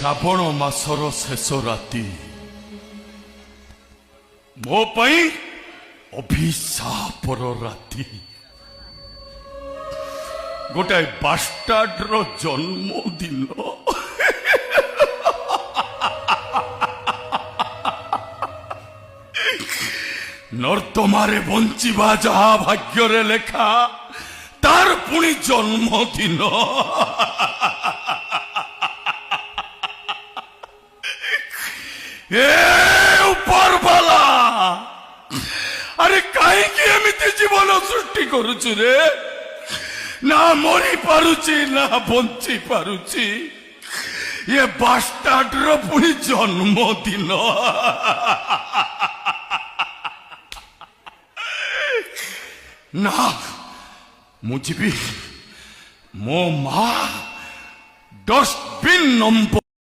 ଶ୍ରାବଣ ମାସର ଶେଷ ରାତି ମୋ ପାଇଁ ଅଭିଶାପର ରାତି। ଗୋଟାଏ ବାଷ୍ଟାର୍ଡର ଜନ୍ମଦିନ। ନର୍ଦ୍ଦମାରେ ବଞ୍ଚିବା ଯାହା ଭାଗ୍ୟରେ ଲେଖା, ତାର ପୁଣି ଜନ୍ମଦିନ। ଏ ଉପରବାଲା, ଆରେ କାହିଁକି ଏମିତି ଜୀବନ ସୃଷ୍ଟି କରୁଛୁ ରେ? ନା ମରି ପାରୁଛି ନା ବଞ୍ଚି ପାରୁଛି। ଏ ବାଷ୍ଟାର୍ଡର ପୁଣି ଜନ୍ମଦିନ। ନା, ମୁଁ ଯିବି। ମୋ ମା ଡଷ୍ଟବିନ୍ ନମ୍ବର